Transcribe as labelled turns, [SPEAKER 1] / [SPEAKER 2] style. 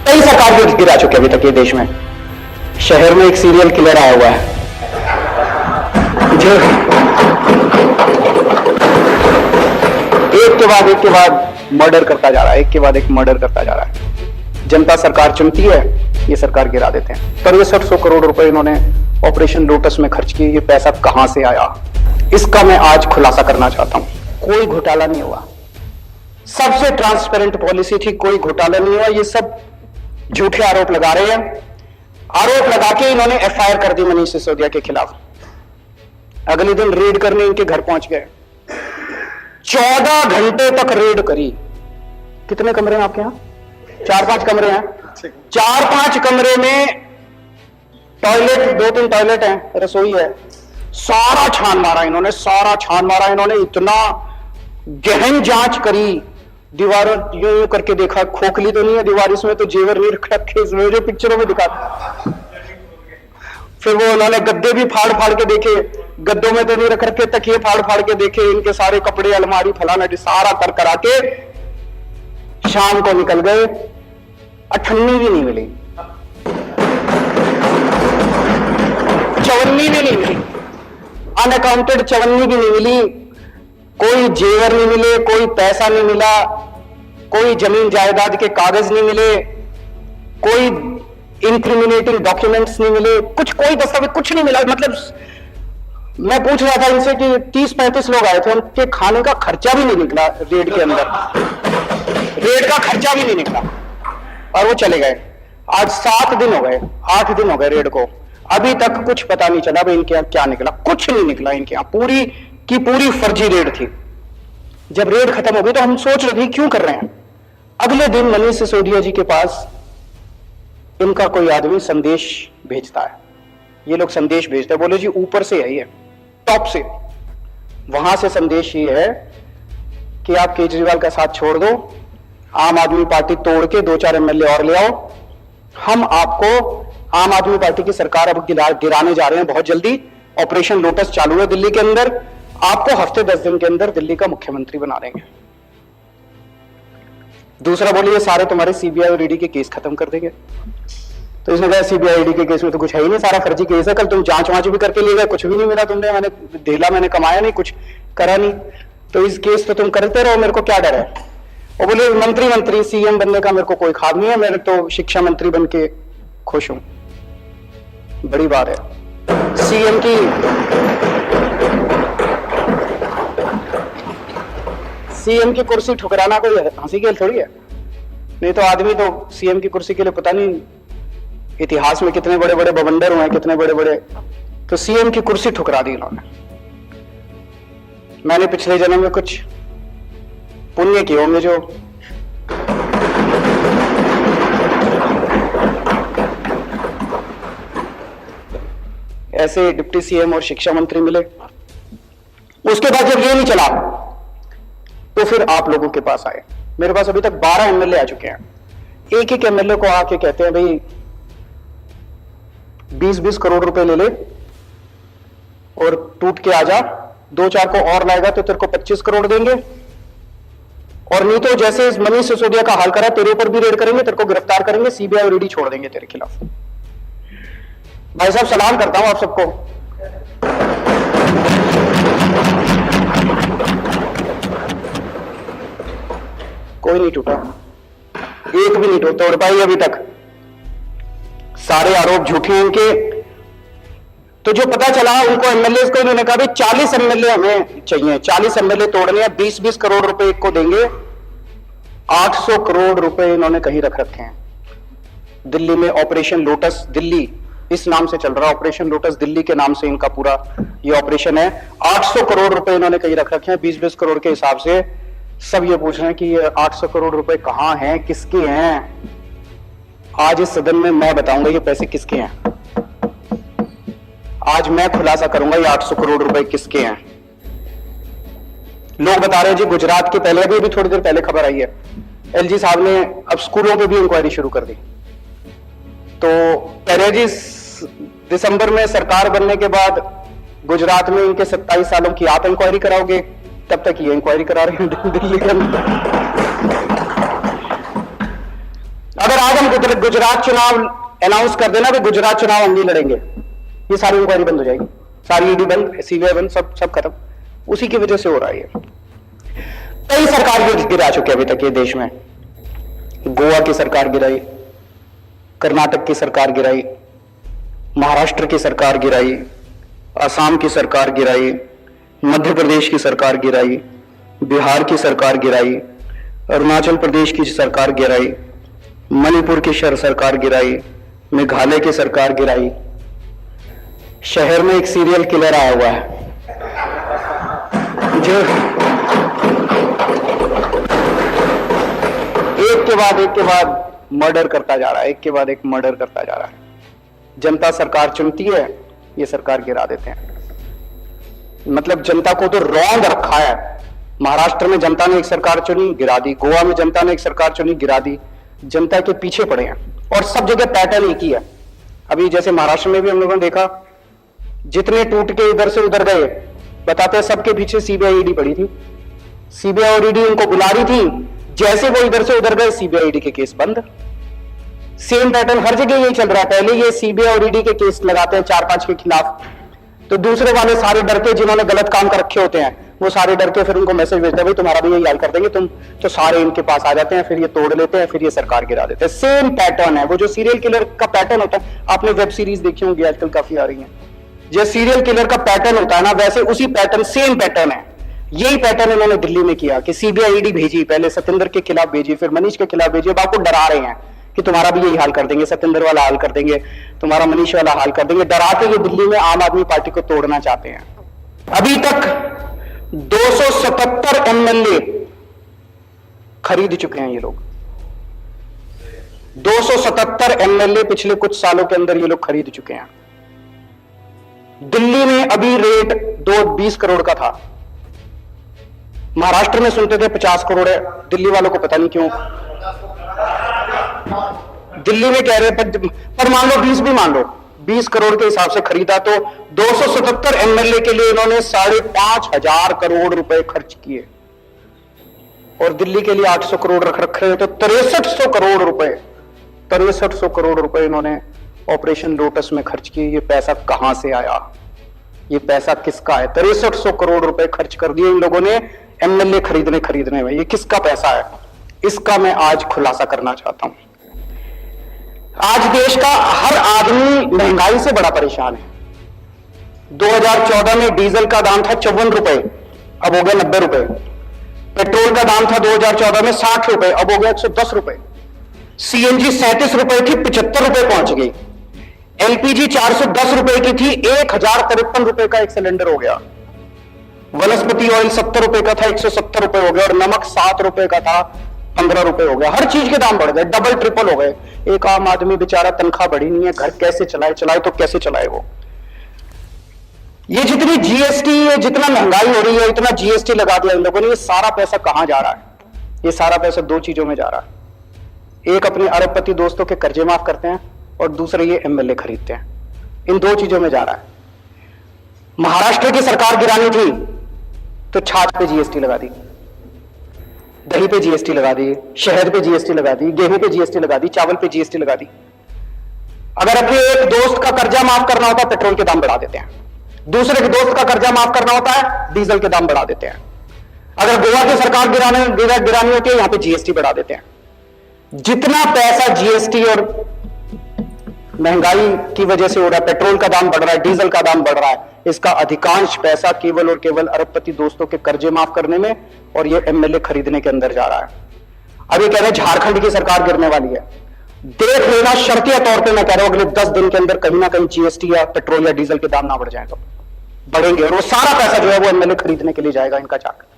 [SPEAKER 1] कई सरकार गिरा चुके अभी तक ये देश में। शहर में एक सीरियल किलर आया हुआ है जो एक के बाद मर्डर करता जा रहा है, एक के बाद एक मर्डर करता जा रहा है। जनता सरकार चुनती है, ये सरकार गिरा देते हैं। 6300 करोड़ रुपए इन्होंने ऑपरेशन लोटस में खर्च किए। ये पैसा कहां से आया, इसका मैं आज खुलासा करना चाहता हूं। कोई घोटाला नहीं हुआ, सबसे ट्रांसपेरेंट पॉलिसी थी, कोई घोटाला नहीं हुआ। ये सब झूठे आरोप लगा रहे हैं। आरोप लगा के इन्होंने एफआईआर कर दी मनीष सिसोदिया के खिलाफ। अगले दिन रेड करने इनके घर पहुंच गए। 14 घंटे तक रेड करी। कितने कमरे हैं आपके यहां? 4-5 कमरे हैं। 4-5 कमरे में टॉयलेट, 2-3 टॉयलेट हैं, रसोई है। सारा छान मारा इन्होंने, सारा छान मारा इन्होंने। इतना गहन जांच करी, दीवारों यूं करके देखा, खोखली तो नहीं है दीवार, इसमें तो जेवर नहीं रख रखे, इसमें जो पिक्चरों में दिखा। फिर वो उन्होंने गद्दे भी फाड़ फाड़ के देखे, गद्दों में तो नहीं रख रखे, तकिए फाड़ फाड़ के देखे, इनके सारे कपड़े, अलमारी, फलाना सारा कर करा के शाम को निकल गए। अठन्नी भी नहीं मिली, चवन्नी भी नहीं मिली, अनअकाउंटेड चवन्नी भी नहीं मिली। कोई जेवर नहीं मिले, कोई पैसा नहीं मिला, कोई जमीन जायदाद के कागज नहीं मिले, कोई इंक्रिमिनेटिंग डॉक्यूमेंट्स नहीं मिले, कुछ कोई दस्तावेज कुछ नहीं मिला। मतलब मैं पूछ रहा था इनसे कि 30-35 लोग आए थे, उनके खाने का खर्चा भी नहीं निकला रेड के अंदर, रेड का खर्चा भी नहीं निकला और वो चले गए। आज 7 दिन हो गए, 8 दिन हो गए रेड को, अभी तक कुछ पता नहीं चला भाई इनके यहां क्या निकला। कुछ नहीं निकला इनके यहां, पूरी की पूरी फर्जी रेड थी। जब रेड खत्म हो गई तो हम सोच रहे थे क्यों कर रहे हैं। अगले दिन मनीष सिसोदिया जी के पास इनका कोई आदमी संदेश भेजता है। ये लोग संदेश भेजते हैं, बोले जी ऊपर से है, ये टॉप से, वहां से संदेश ये है कि आप केजरीवाल का साथ छोड़ दो, आम आदमी पार्टी तोड़ के 2-4 एमएलए और ले आओ, हम आपको आम आदमी पार्टी की सरकार अब गिराने जा रहे हैं बहुत जल्दी। ऑपरेशन लोटस चालू है दिल्ली के अंदर, आपको हफ्ते 10 दिन के अंदर दिल्ली का मुख्यमंत्री बना देंगे। दूसरा बोले ये सारे तुम्हारे सीबीआई और ईडी के केस खत्म कर देंगे। तो इसने कहा सीबीआई ईडी के केस में तो कुछ है ही नहीं, सारा फर्जी केस है, कल तुम जांच वांच भी करके ले गए, कुछ भी नहीं मिला तुमने, मैंने ढेला मैंने कमाया नहीं, कुछ करा नहीं, तो इस केस तो तुम करते रहो, मेरे को क्या डर है। वो बोले मंत्री सीएम बनने का मेरे को कोई ख्वाब नहीं है, मेरे तो शिक्षा मंत्री बन के खुश हूं। बड़ी बात है। सीएम की कुर्सी ठुकराना कोई हंसी खेल थोड़ी है। नहीं तो आदमी तो सीएम की कुर्सी के लिए पता नहीं इतिहास में कितने बड़े बड़े बवंडर हुए हैं, कितने बड़े बड़े, तो सीएम की कुर्सी ठुकरा दी इन्होंने। मैंने पिछले जन्म में कुछ पुण्य किए होंगे जो ऐसे डिप्टी सीएम और शिक्षा मंत्री मिले। उसके बाद जब ये नहीं चला तो फिर आप लोगों के पास आए। मेरे पास अभी तक 12 एमएलए आ चुके हैं। एक एमएलए को आके कहते हैं भाई 20-20 करोड़ रुपए ले ले और टूट के आ जा, 2-4 को और लाएगा तो तेरे को 25 करोड़ देंगे, और नहीं तो जैसे इस मनीष सिसोदिया का हाल करा तेरे ऊपर भी रेड करेंगे, तेरे को गिरफ्तार करेंगे, सीबीआई और ईडी छोड़ देंगे तेरे खिलाफ। भाई साहब सलाम करता हूं आप सबको। कोई नहीं टूटा, एक भी नहीं तोड़ पाई अभी तक। सारे आरोप झूठे हैं इनके। तो जो पता चला उनको एमएलए को इन्होंने कहा भाई 40 एमएलए हमें चाहिए, 40 एमएलए तोड़ने हैं, 20-20 करोड़ रुपए एक को देंगे। 800 करोड़ रुपए इन्होंने कहीं रख रखे हैं दिल्ली में। ऑपरेशन लोटस दिल्ली इस नाम से चल रहा है, ऑपरेशन लोटस दिल्ली के नाम से इनका पूरा ये ऑपरेशन है। 800 करोड़ रुपए इन्होंने कहीं रख रखे हैं 20-20 करोड़ के हिसाब से। सब ये पूछ रहे हैं कि ये 800 करोड़ रुपए कहां हैं, किसके हैं। आज इस सदन में मैं बताऊंगा ये पैसे किसके हैं। आज मैं खुलासा करूंगा ये 800 करोड़ रुपए किसके हैं। लोग बता रहे हैं जी गुजरात के, पहले अभी थोड़ी देर पहले खबर आई है, एलजी साहब ने अब स्कूलों पे भी इंक्वायरी शुरू कर दी। तो कह रहे जी दिसंबर में सरकार बनने के बाद गुजरात में इनके 27 सालों की आप इंक्वायरी कराओगे, तब तक ये इंक्वायरी करा रहे हैं दिल्ली के अंदर। अगर आज हम गुजरात चुनाव अनाउंस कर देना कि गुजरात चुनाव हम नहीं लड़ेंगे, ये सारी इंक्वायरी बंद हो जाएगी, सारी ईडी बंद, सीबीआई बंद, सब खत्म। उसी की वजह से हो रहा है। कई सरकार गिरा चुके अभी तक ये देश में। गोवा की सरकार गिराई, कर्नाटक की सरकार गिराई, महाराष्ट्र की सरकार गिराई, असम की सरकार गिराई, मध्य प्रदेश की सरकार गिराई, बिहार की सरकार गिराई, अरुणाचल प्रदेश की सरकार गिराई, मणिपुर की सरकार गिराई, मेघालय की सरकार गिराई। शहर में एक सीरियल किलर आया हुआ है जो एक के बाद मर्डर करता जा रहा है, एक के बाद एक मर्डर करता जा रहा है। जनता सरकार चुनती है, ये सरकार गिरा देते हैं। मतलब जनता को तो रौंद रखा है। महाराष्ट्र में जनता ने एक सरकार चुनी, गिरा दी। गोवा में जनता ने एक सरकार चुनी, गिरा दी। जनता के पीछे पड़े हैं और सब जगह पैटर्न एक ही है। अभी जैसे महाराष्ट्र में भी हम लोगों ने देखा, जितने टूट के इधर से उधर गए, बताते हैं सबके पीछे सीबीआई ईडी पड़ी थी। सीबीआई और ईडी उनको बुला रही थी, जैसे वो इधर से उधर गए सीबीआई ईडी के केस बंद। सेम पैटर्न हर जगह यही चल रहा है। पहले ये सीबीआई और ईडी के केस लगाते हैं 4-5 के खिलाफ, तो दूसरे वाले सारे डर के, जिन्होंने गलत काम कर रखे होते हैं, वो सारे डर के फिर उनको मैसेज भेजते हैं, भाई तुम्हारा भी यही हाल कर देंगे, तुम तो सारे इनके पास आ जाते हैं, फिर ये तोड़ लेते हैं, फिर ये सरकार गिरा देते हैं। सेम पैटर्न है। वो जो सीरियल किलर का पैटर्न होता है, आपने वेब सीरीज देखी होंगी, आजकल काफी आ रही है, जो सीरियल किलर का पैटर्न होता है ना, वैसे उसी पैटर्न, सेम पैटर्न है। यही पैटर्न इन्होंने दिल्ली में किया कि सीबीआई ईडी भेजी, पहले सत्येंद्र के खिलाफ भेजी, फिर मनीष के खिलाफ भेजी। अब आपको डरा रहे हैं कि तुम्हारा भी यही हाल कर देंगे, सत्येंद्र वाला हाल कर देंगे, तुम्हारा मनीष वाला हाल कर देंगे। डरा के ये दिल्ली में आम आदमी पार्टी को तोड़ना चाहते हैं। अभी तक 277 एमएलए खरीद चुके हैं ये लोग। 277 एमएलए पिछले कुछ सालों के अंदर ये लोग खरीद चुके हैं। दिल्ली में अभी रेट 20 करोड़ का था। महाराष्ट्र में सुनते थे 50 करोड़ है, दिल्ली वालों को पता नहीं क्यों दिल्ली में कह रहे, पर मान लो 20 भी मान लो, 20 करोड़ के हिसाब से खरीदा, तो 277 एमएलए के लिए इन्होंने 5,500 करोड़ रुपए खर्च किए, और दिल्ली के लिए 800 करोड़ रख रखे, तो 6300 करोड़ रुपए, 6300 करोड़ रुपए इन्होंने ऑपरेशन लोटस में खर्च किए। ये पैसा कहां से आया? ये पैसा किसका है? 6300 करोड़ रुपए खर्च कर दिए इन लोगों ने एमएलए खरीदने में। ये किसका पैसा है? इसका मैं आज खुलासा करना चाहता हूं। आज देश का हर आदमी महंगाई से बड़ा परेशान है। 2014 में डीजल का दाम था 54 रुपए, अब हो गया 90 रुपए। पेट्रोल का दाम था 2014 में 60 रुपए, अब हो गया 110 रुपए। सीएनजी 37 रुपए थी, 75 रुपए पहुंच गई। एलपीजी 410 रुपए की थी, 1053 रुपए का एक सिलेंडर हो गया। वनस्पति ऑयल 70 रुपए का था, 170 रुपए हो गया, और नमक 7 रुपए का था, 15 रुपए हो गया। हर चीज के दाम बढ़ गए, डबल ट्रिपल हो गए। एक आम आदमी बेचारा, तनख्वाह बढ़ी नहीं है, घर कैसे चलाए तो कैसे चलाए वो? ये जितनी जीएसटी, ये जितना महंगाई हो रही है, इतना जीएसटी लगा दिया इन लोगों ने। ये सारा पैसा कहां जा रहा है? ये सारा पैसा 2 चीजों में जा रहा है। एक अपने अरबपति दोस्तों के कर्जे माफ करते हैं, और दूसरे ये एमएलए खरीदते हैं। इन 2 चीजों में जा रहा है। महाराष्ट्र की सरकार गिरानी थी तो छाछ पे जीएसटी लगा दी, दही पे जीएसटी लगा दी, शहद पे जीएसटी लगा दी, गेहूं पे जीएसटी लगा दी, चावल पे जीएसटी लगा दी। अगर अपने एक दोस्त का कर्जा माफ करना होता है, पेट्रोल के दाम बढ़ा देते हैं। दूसरे के दोस्त का कर्जा माफ करना होता है, डीजल के दाम बढ़ा देते हैं। अगर गोवा की सरकार गिरानी होती है, यहां पे जीएसटी बढ़ा देते हैं। जितना पैसा जीएसटी और महंगाई की वजह से हो रहा है, पेट्रोल का दाम बढ़ रहा है, डीजल का दाम बढ़ रहा है, इसका अधिकांश पैसा केवल और केवल अरबपति दोस्तों के कर्जे माफ करने में और ये एमएलए खरीदने के अंदर जा रहा है। अब ये कह रहे हैं झारखंड की सरकार गिरने वाली है। देख लेना, शर्तिया तौर पे मैं कह रहा हूं, अगले 10 दिन के अंदर कहीं ना कहीं जीएसटी या पेट्रोल या डीजल के दाम ना बढ़ जाए तो बढ़ेंगे, और वो सारा पैसा जो है वो एमएलए खरीदने के लिए जाएगा इनका जाकर।